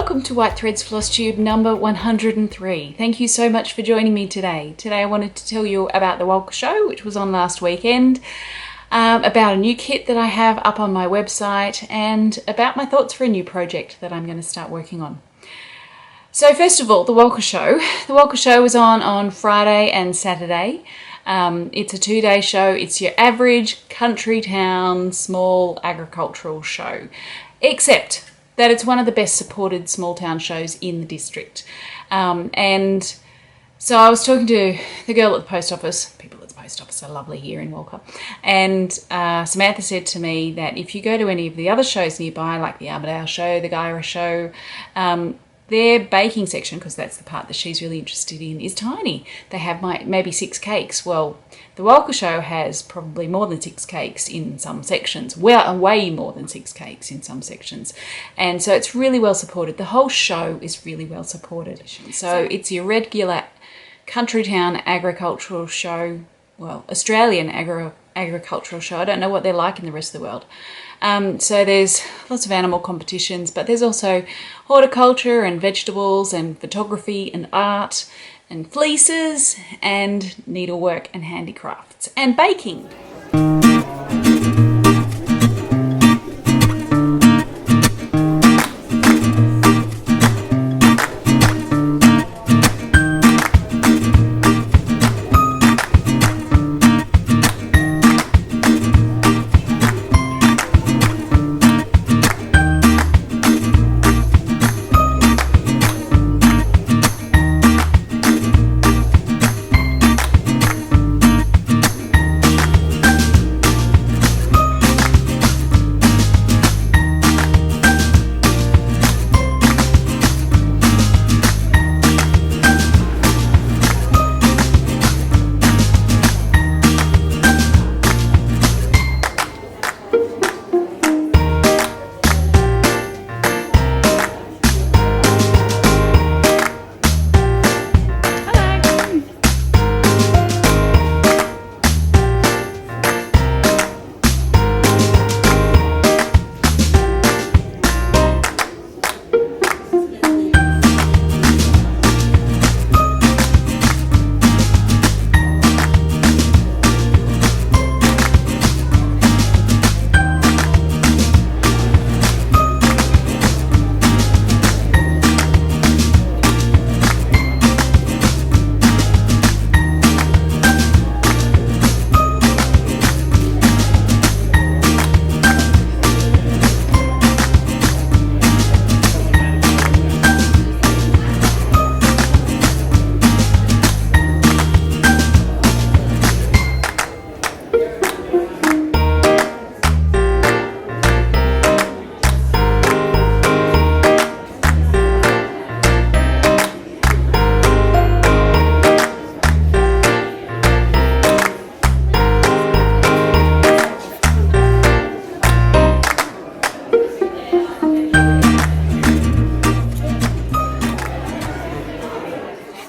Welcome to White Threads FlossTube number 103. Thank you so much for joining me today. Today I wanted to tell you about the Walcha Show, which was on last weekend, about a new kit that I have up on my website, and about my thoughts for a new project that I'm going to start working on. So first of all, the Walcha Show. The Walcha Show was on Friday and Saturday. It's a 2-day show. It's your average country town, small agricultural show, except that it's one of the best supported small town shows in the district. And so I was talking to the girl at the post office. People at the post office are lovely here in Walcha. And Samantha said to me that if you go to any of the other shows nearby, like the Armadale Show, the Gyra Show, their baking section, because that's the part that she's really interested in, is tiny. They have maybe 6 cakes. Well, the Walcha Show has probably more than 6 cakes in some sections, well, way more than 6 cakes in some sections. And so it's really well supported. The whole show is really well supported. So it's your regular country town agricultural show, well, Australian agricultural show. I don't know what they're like in the rest of the world. So there's lots of animal competitions, but there's also horticulture and vegetables and photography and art and fleeces and needlework and handicrafts and baking.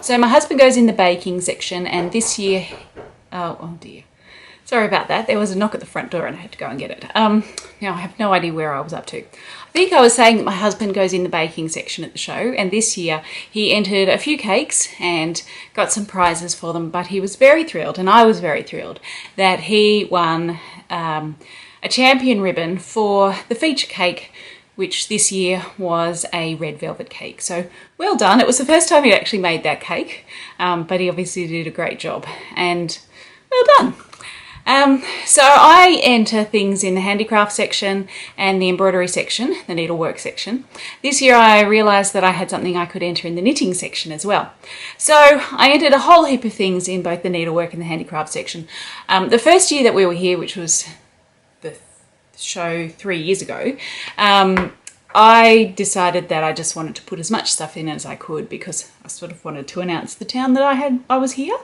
So my husband goes in the baking section, and this year, oh dear, sorry about that. There was a knock at the front door and I had to go and get it. Now I have no idea where I was up to. I think I was saying that my husband goes in the baking section at the show, and this year he entered a few cakes and got some prizes for them, but he was very thrilled, and I was very thrilled, that he won a champion ribbon for the feature cake, which this year was a red velvet cake. So well done. It was the first time he'd actually made that cake, but he obviously did a great job, and well done. So I enter things in the handicraft section and the embroidery section, the needlework section. This year I realised that I had something I could enter in the knitting section as well. So I entered a whole heap of things in both the needlework and the handicraft section. The first year that we were here, which was the show 3 years ago, I decided that I just wanted to put as much stuff in as I could, because I sort of wanted to announce the town that I was here.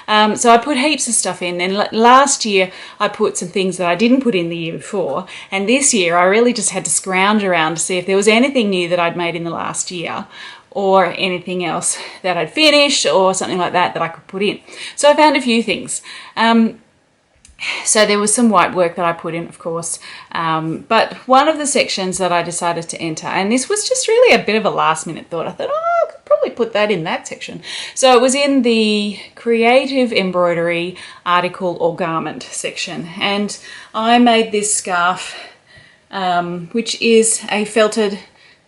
So I put heaps of stuff in, and last year I put some things that I didn't put in the year before, and this year I really just had to scrounge around to see if there was anything new that I'd made in the last year, or anything else that I'd finished or something like that that I could put in. So I found a few things. So there was some white work that I put in, of course, but one of the sections that I decided to enter, and this was just really a bit of a last minute thought, I thought, oh, I could probably put that in that section. So it was in the creative embroidery article or garment section, and I made this scarf, which is a felted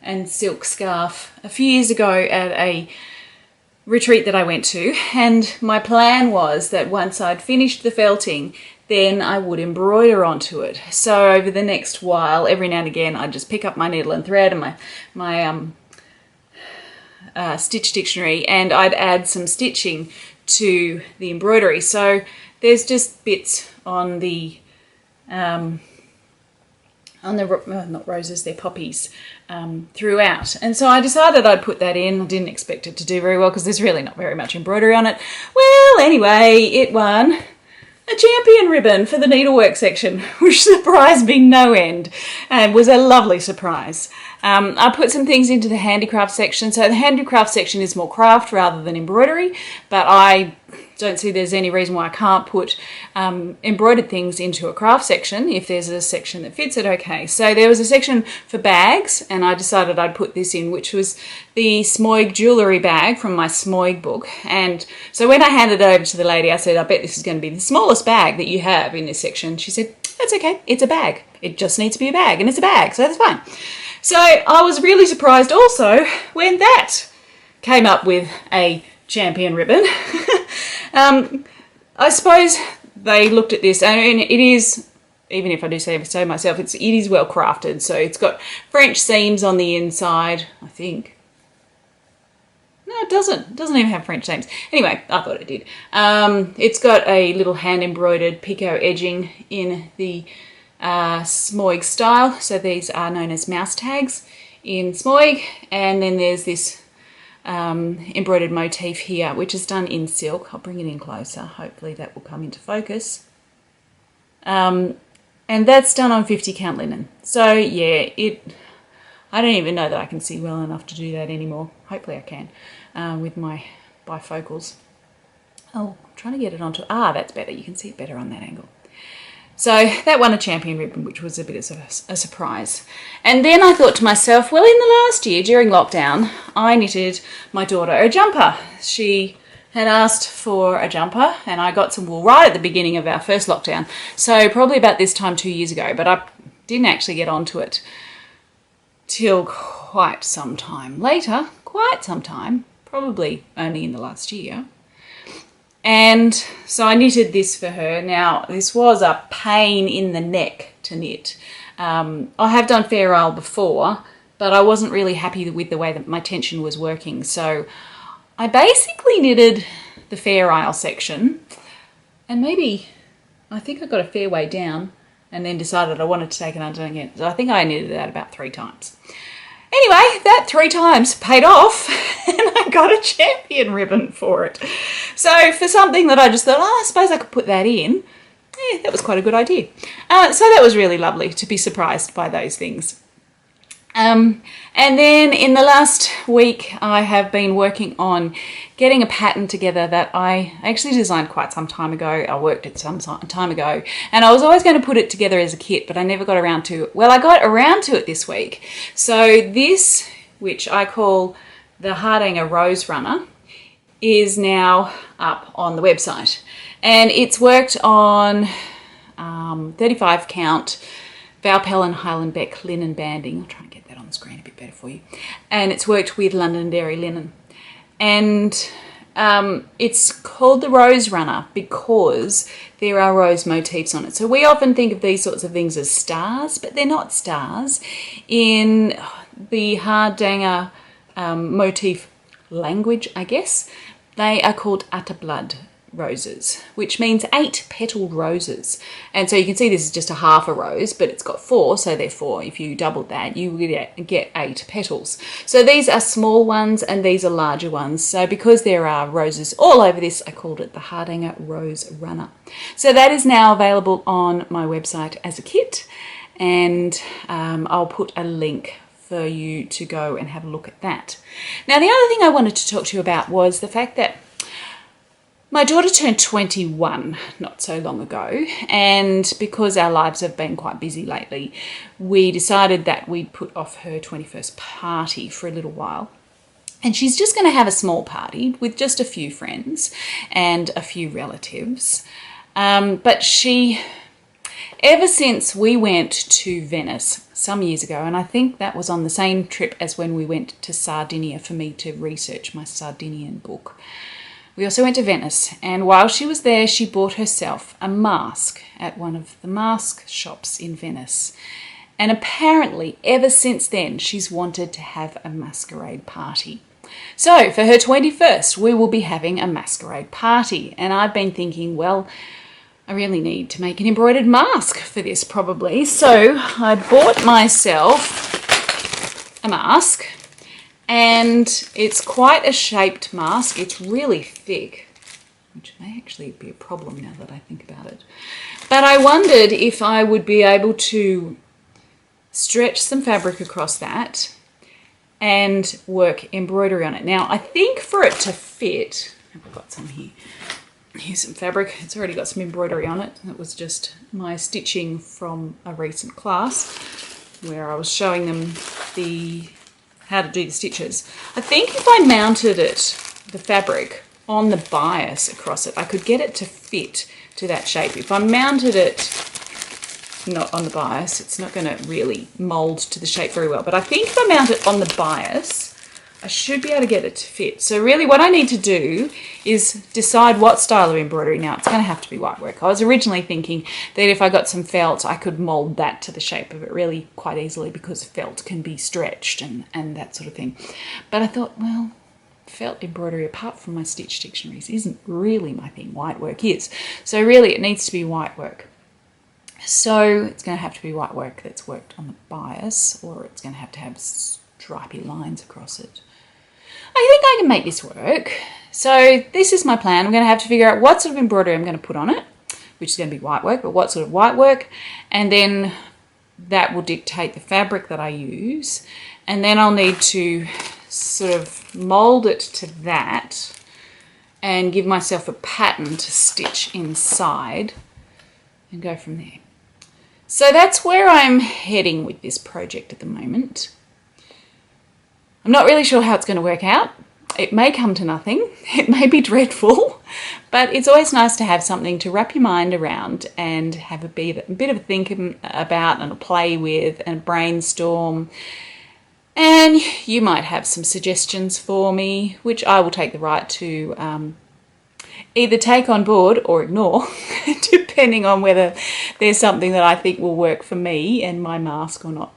and silk scarf a few years ago at a retreat that I went to, and my plan was that once I'd finished the felting, then I would embroider onto it. So over the next while, every now and again, I'd just pick up my needle and thread and my stitch dictionary, and I'd add some stitching to the embroidery. So there's just bits on the not roses, they're poppies, throughout. And so I decided I'd put that in. I didn't expect it to do very well because there's really not very much embroidery on it. Well, anyway, it won a champion ribbon for the needlework section, which surprised me no end and was a lovely surprise. I put some things into the handicraft section. So the handicraft section is more craft rather than embroidery, but I don't see there's any reason why I can't put embroidered things into a craft section if there's a section that fits it okay. So there was a section for bags, and I decided I'd put this in, which was the Smoig jewellery bag from my Smoig book. And so when I handed it over to the lady, I said, I bet this is going to be the smallest bag that you have in this section. She said, that's okay, it's a bag. It just needs to be a bag, and it's a bag, so that's fine. So I was really surprised also when that came up with a champion ribbon. I suppose they looked at this, and it is, even if I do say so myself, it is well crafted. So it's got French seams on the inside, I think. No, it doesn't. It doesn't even have French seams. Anyway, I thought it did. It's got a little hand embroidered picot edging in the Smoig style. So these are known as mouse tags in Smoig, and then there's this embroidered motif here, which is done in silk. I'll bring it in closer. Hopefully that will come into focus. And that's done on 50 count linen. So yeah, I don't even know that I can see well enough to do that anymore. Hopefully I can with my bifocals. Oh, I'm trying to get it onto, that's better. You can see it better on that angle. So that won a champion ribbon, which was a bit of a surprise. And then I thought to myself, well, in the last year during lockdown, I knitted my daughter a jumper. She had asked for a jumper, and I got some wool right at the beginning of our first lockdown. So probably about this time 2 years ago, but I didn't actually get onto it till quite some time later, probably only in the last year. And so I knitted this for her. Now, this was a pain in the neck to knit. I have done Fair Isle before, but I wasn't really happy with the way that my tension was working. So I basically knitted the Fair Isle section, and maybe, I think I got a fair way down, and then decided I wanted to take it under again. So I think I knitted that about 3 times. Anyway, that 3 times paid off, and I got a champion ribbon for it. So for something that I just thought, I suppose I could put that in, that was quite a good idea. So that was really lovely to be surprised by those things. And then in the last week, I have been working on getting a pattern together that I actually designed quite some time ago. I worked it some time ago, and I was always going to put it together as a kit, but I never got around to it. Well, I got around to it this week. So this, which I call the Hardhanger Rose Runner, is now up on the website, and it's worked on 35 count Valpel and Highlandbeck linen banding. I'll try and get that on the screen a bit better for you. And it's worked with Londonderry linen. And it's called the Rose Runner because there are rose motifs on it. So we often think of these sorts of things as stars, but they're not stars. In the Hardhanger motif language, I guess, they are called Atterblood roses, which means 8 petaled roses. And so you can see this is just a half a rose, but it's got 4, so therefore if you doubled that you would get 8 petals. So these are small ones and these are larger ones. So because there are roses all over this, I called it the Hardhanger Rose Runner. So that is now available on my website as a kit, and I'll put a link for you to go and have a look at that. Now the other thing I wanted to talk to you about was the fact that My daughter turned 21 not so long ago, and because our lives have been quite busy lately, we decided that we'd put off her 21st party for a little while. And she's just going to have a small party with just a few friends and a few relatives. But ever since we went to Venice some years ago, and I think that was on the same trip as when we went to Sardinia for me to research my Sardinian book. We also went to Venice, and while she was there, she bought herself a mask at one of the mask shops in Venice. And apparently, ever since then, she's wanted to have a masquerade party. So, for her 21st, we will be having a masquerade party. And I've been thinking, well, I really need to make an embroidered mask for this probably. So, I bought myself a mask. And it's quite a shaped mask. It's really thick, which may actually be a problem now that I think about it. But I wondered if I would be able to stretch some fabric across that and work embroidery on it. Now, I think for it to fit, I've got some here. Here's some fabric. It's already got some embroidery on it. It was just my stitching from a recent class where I was showing them how to do the stitches. I think if I mounted the fabric on the bias across it, I could get it to fit to that shape. If I mounted it not on the bias, it's not going to really mold to the shape very well. But I think if I mount it on the bias, I should be able to get it to fit. So really what I need to do is decide what style of embroidery. Now it's going to have to be white work. I was originally thinking that if I got some felt, I could mold that to the shape of it really quite easily because felt can be stretched and that sort of thing. But I thought, well, felt embroidery, apart from my stitch dictionaries, isn't really my thing. White work is. So really it needs to be white work. So it's going to have to be white work that's worked on the bias, or it's going to have stripy lines across it. I think I can make this work. So this is my plan. I'm going to have to figure out what sort of embroidery I'm going to put on it, which is going to be white work, but what sort of white work, and then that will dictate the fabric that I use. And then I'll need to sort of mold it to that and give myself a pattern to stitch inside and go from there. So that's where I'm heading with this project at the moment. I'm not really sure how it's going to work out. It may come to nothing. It may be dreadful, but it's always nice to have something to wrap your mind around and have a bit of a think about and a play with and brainstorm. And you might have some suggestions for me, which I will take the right to either take on board or ignore, depending on whether there's something that I think will work for me and my mask or not.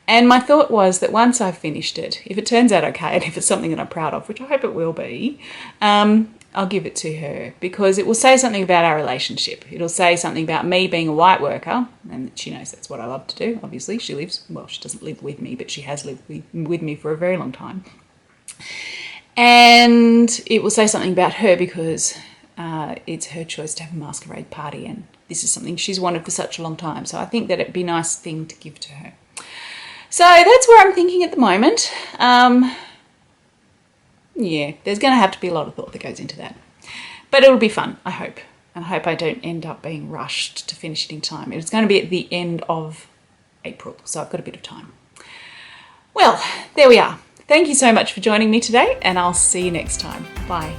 And my thought was that once I've finished it, if it turns out okay and if it's something that I'm proud of, which I hope it will be, I'll give it to her because it will say something about our relationship. It'll say something about me being a white worker, and she knows that's what I love to do, obviously. She doesn't live with me, but she has lived with me for a very long time. And it will say something about her because it's her choice to have a masquerade party, and this is something she's wanted for such a long time. So I think that it'd be a nice thing to give to her. So that's where I'm thinking at the moment. Yeah, there's going to have to be a lot of thought that goes into that. But it'll be fun, I hope. And I hope I don't end up being rushed to finish it in time. It's going to be at the end of April, so I've got a bit of time. Well, there we are. Thank you so much for joining me today, and I'll see you next time. Bye.